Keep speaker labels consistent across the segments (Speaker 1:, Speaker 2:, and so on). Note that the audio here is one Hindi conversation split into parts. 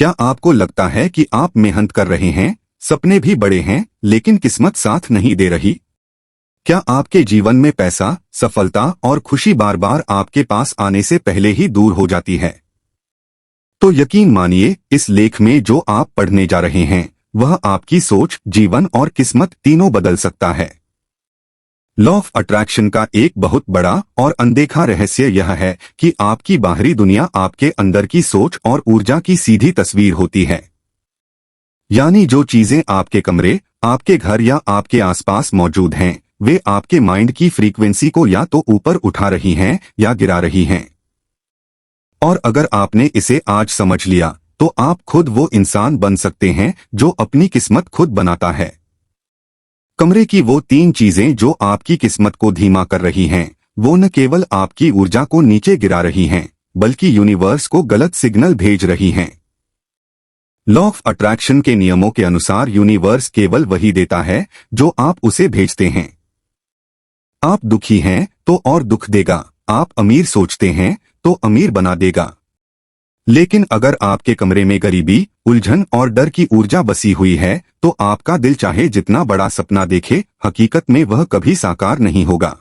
Speaker 1: क्या आपको लगता है कि आप मेहनत कर रहे हैं, सपने भी बड़े हैं, लेकिन किस्मत साथ नहीं दे रही? क्या आपके जीवन में पैसा, सफलता और खुशी बार बार आपके पास आने से पहले ही दूर हो जाती है? तो यकीन मानिए, इस लेख में जो आप पढ़ने जा रहे हैं वह आपकी सोच, जीवन और किस्मत तीनों बदल सकता है। लॉ ऑफ अट्रैक्शन का एक बहुत बड़ा और अनदेखा रहस्य यह है कि आपकी बाहरी दुनिया आपके अंदर की सोच और ऊर्जा की सीधी तस्वीर होती है। यानी जो चीजें आपके कमरे, आपके घर या आपके आसपास मौजूद हैं, वे आपके माइंड की फ्रीक्वेंसी को या तो ऊपर उठा रही हैं या गिरा रही हैं। और अगर आपने इसे आज समझ लिया तो आप खुद वो इंसान बन सकते हैं जो अपनी किस्मत खुद बनाता है। कमरे की वो तीन चीजें जो आपकी किस्मत को धीमा कर रही हैं, वो न केवल आपकी ऊर्जा को नीचे गिरा रही हैं, बल्कि यूनिवर्स को गलत सिग्नल भेज रही हैं। लॉ ऑफ अट्रैक्शन के नियमों के अनुसार यूनिवर्स केवल वही देता है जो आप उसे भेजते हैं। आप दुखी हैं तो और दुख देगा, आप अमीर सोचते हैं तो अमीर बना देगा। लेकिन अगर आपके कमरे में गरीबी, उलझन और डर की ऊर्जा बसी हुई है तो आपका दिल चाहे जितना बड़ा सपना देखे, हकीकत में वह कभी साकार नहीं होगा।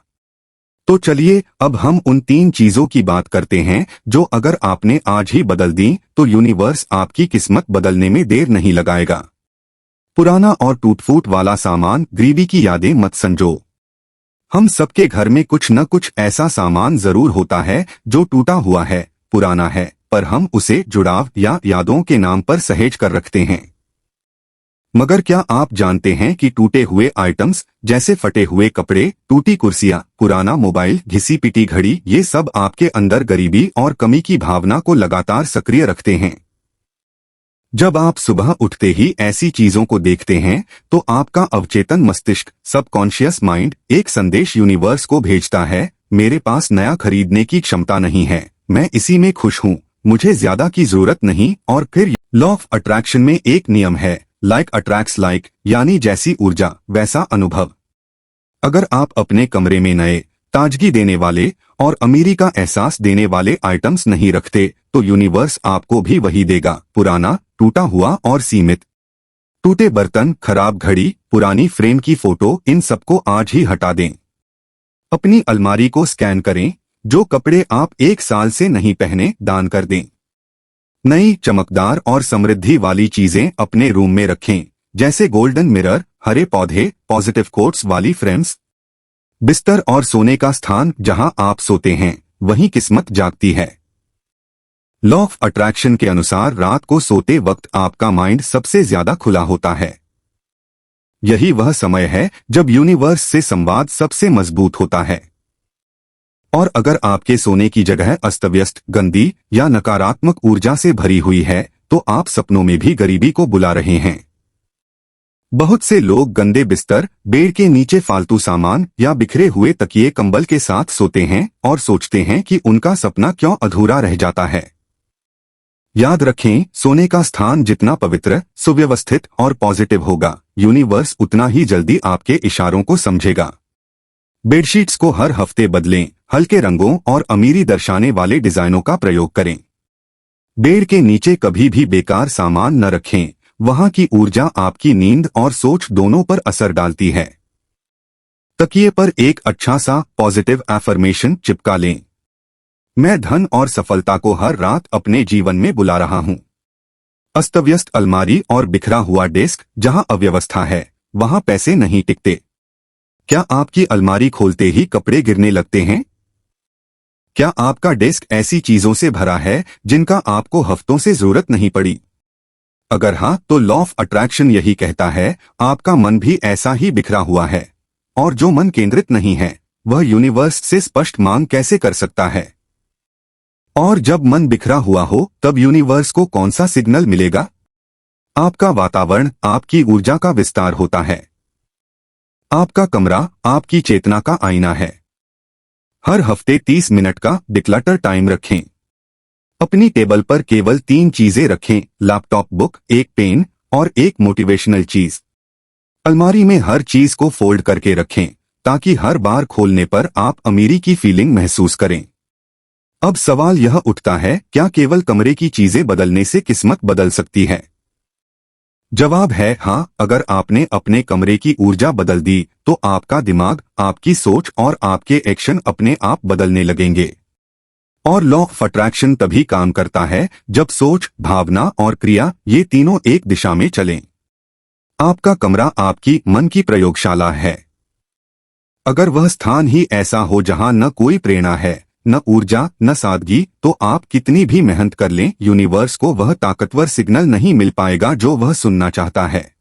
Speaker 1: तो चलिए अब हम उन तीन चीजों की बात करते हैं जो अगर आपने आज ही बदल दी तो यूनिवर्स आपकी किस्मत बदलने में देर नहीं लगाएगा। पुराना और टूट-फूट वाला सामान, गरीबी की यादें मत संजो। हम सबके घर में कुछ न कुछ ऐसा सामान जरूर होता है जो टूटा हुआ है, पुराना है, पर हम उसे जुड़ाव या यादों के नाम पर सहेज कर रखते हैं। मगर क्या आप जानते हैं कि टूटे हुए आइटम्स जैसे फटे हुए कपड़े, टूटी कुर्सियां, पुराना मोबाइल, घिसी पिटी घड़ी, ये सब आपके अंदर गरीबी और कमी की भावना को लगातार सक्रिय रखते हैं। जब आप सुबह उठते ही ऐसी चीजों को देखते हैं तो आपका अवचेतन मस्तिष्क, सबकॉन्शियस माइंड, एक संदेश यूनिवर्स को भेजता है, मेरे पास नया खरीदने की क्षमता नहीं है, मैं इसी में खुश हूँ, मुझे ज्यादा की जरूरत नहीं। और फिर लॉ ऑफ अट्रैक्शन में एक नियम है, लाइक अट्रैक्ट्स लाइक, यानी जैसी ऊर्जा वैसा अनुभव। अगर आप अपने कमरे में नए, ताजगी देने वाले और अमीरी का एहसास देने वाले आइटम्स नहीं रखते तो यूनिवर्स आपको भी वही देगा, पुराना, टूटा हुआ और सीमित। टूटे बर्तन, खराब घड़ी, पुरानी फ्रेम की फोटो, इन सबको आज ही हटा दें। अपनी अलमारी को स्कैन करें, जो कपड़े आप 1 साल से नहीं पहने दान कर दें। नई, चमकदार और समृद्धि वाली चीजें अपने रूम में रखें, जैसे गोल्डन मिरर, हरे पौधे, पॉजिटिव कोट्स वाली फ्रेम्स। बिस्तर और सोने का स्थान, जहां आप सोते हैं वहीं किस्मत जागती है। लॉ ऑफ अट्रैक्शन के अनुसार रात को सोते वक्त आपका माइंड सबसे ज्यादा खुला होता है। यही वह समय है जब यूनिवर्स से संवाद सबसे मजबूत होता है। और अगर आपके सोने की जगह अस्तव्यस्त, गंदी या नकारात्मक ऊर्जा से भरी हुई है तो आप सपनों में भी गरीबी को बुला रहे हैं। बहुत से लोग गंदे बिस्तर, बेड के नीचे फालतू सामान या बिखरे हुए तकिए कंबल के साथ सोते हैं और सोचते हैं कि उनका सपना क्यों अधूरा रह जाता है। याद रखें, सोने का स्थान जितना पवित्र, सुव्यवस्थित और पॉजिटिव होगा, यूनिवर्स उतना ही जल्दी आपके इशारों को समझेगा। बेडशीट्स को हर हफ्ते बदलें, हल्के रंगों और अमीरी दर्शाने वाले डिजाइनों का प्रयोग करें। बेड के नीचे कभी भी बेकार सामान न रखें, वहां की ऊर्जा आपकी नींद और सोच दोनों पर असर डालती है। तकिए पर एक अच्छा सा पॉजिटिव एफर्मेशन चिपका लें, मैं धन और सफलता को हर रात अपने जीवन में बुला रहा हूं। अस्तव्यस्त अलमारी और बिखरा हुआ डेस्क, जहां अव्यवस्था है वहां पैसे नहीं टिकते। क्या आपकी अलमारी खोलते ही कपड़े गिरने लगते हैं? क्या आपका डेस्क ऐसी चीजों से भरा है जिनका आपको हफ्तों से जरूरत नहीं पड़ी? अगर हाँ, तो लॉ ऑफ अट्रैक्शन यही कहता है, आपका मन भी ऐसा ही बिखरा हुआ है। और जो मन केंद्रित नहीं है वह यूनिवर्स से स्पष्ट मांग कैसे कर सकता है? और जब मन बिखरा हुआ हो तब यूनिवर्स को कौन सा सिग्नल मिलेगा? आपका वातावरण आपकी ऊर्जा का विस्तार होता है। आपका कमरा आपकी चेतना का आईना है। हर हफ्ते 30 मिनट का डिक्लटर टाइम रखें। अपनी टेबल पर केवल 3 चीजें रखें, लैपटॉप, बुक, एक पेन और एक मोटिवेशनल चीज। अलमारी में हर चीज को फोल्ड करके रखें ताकि हर बार खोलने पर आप अमीरी की फीलिंग महसूस करें। अब सवाल यह उठता है, क्या केवल कमरे की चीजें बदलने से किस्मत बदल सकती है? जवाब है हाँ। अगर आपने अपने कमरे की ऊर्जा बदल दी तो आपका दिमाग, आपकी सोच और आपके एक्शन अपने आप बदलने लगेंगे। और लॉ ऑफ अट्रैक्शन तभी काम करता है जब सोच, भावना और क्रिया ये तीनों एक दिशा में चलें। आपका कमरा आपकी मन की प्रयोगशाला है। अगर वह स्थान ही ऐसा हो जहां न कोई प्रेरणा है, न ऊर्जा, न सादगी, तो आप कितनी भी मेहनत कर लें, यूनिवर्स को वह ताकतवर सिग्नल नहीं मिल पाएगा जो वह सुनना चाहता है।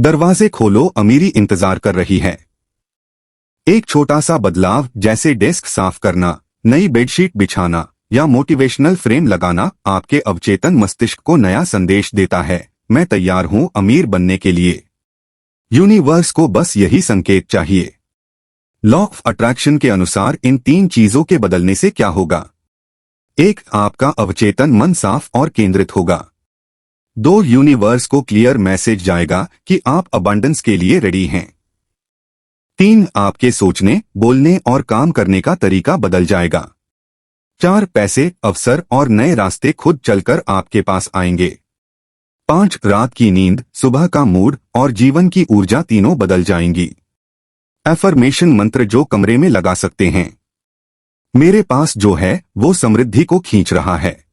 Speaker 1: दरवाजे खोलो, अमीरी इंतजार कर रही है। एक छोटा सा बदलाव, जैसे डेस्क साफ करना, नई बेडशीट बिछाना या मोटिवेशनल फ्रेम लगाना, आपके अवचेतन मस्तिष्क को नया संदेश देता है, मैं तैयार हूं अमीर बनने के लिए। यूनिवर्स को बस यही संकेत चाहिए। लॉ ऑफ अट्रैक्शन के अनुसार इन तीन चीजों के बदलने से क्या होगा? 1. आपका अवचेतन मन साफ और केंद्रित होगा। 2. यूनिवर्स को क्लियर मैसेज जाएगा कि आप अबंडेंस के लिए रेडी हैं। 3. आपके सोचने, बोलने और काम करने का तरीका बदल जाएगा। 4. पैसे, अवसर और नए रास्ते खुद चलकर आपके पास आएंगे। 5. रात की नींद, सुबह का मूड और जीवन की ऊर्जा तीनों बदल जाएंगी। एफर्मेशन मंत्र जो कमरे में लगा सकते हैं। मेरे पास जो है वो समृद्धि को खींच रहा है।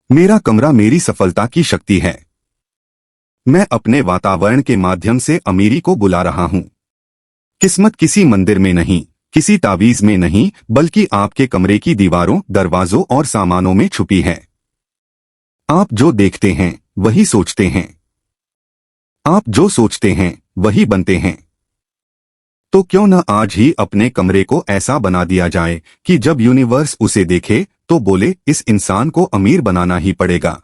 Speaker 1: मेरा कमरा मेरी सफलता की शक्ति है। मैं अपने वातावरण के माध्यम से अमीरी को बुला रहा हूं। किस्मत किसी मंदिर में नहीं, किसी तावीज में नहीं, बल्कि आपके कमरे की दीवारों, दरवाजों और सामानों में छुपी है। आप जो देखते हैं वही सोचते हैं। आप जो सोचते हैं वही बनते हैं। तो क्यों न आज ही अपने कमरे को ऐसा बना दिया जाए कि जब यूनिवर्स उसे देखे तो बोले, इस इंसान को अमीर बनाना ही पड़ेगा।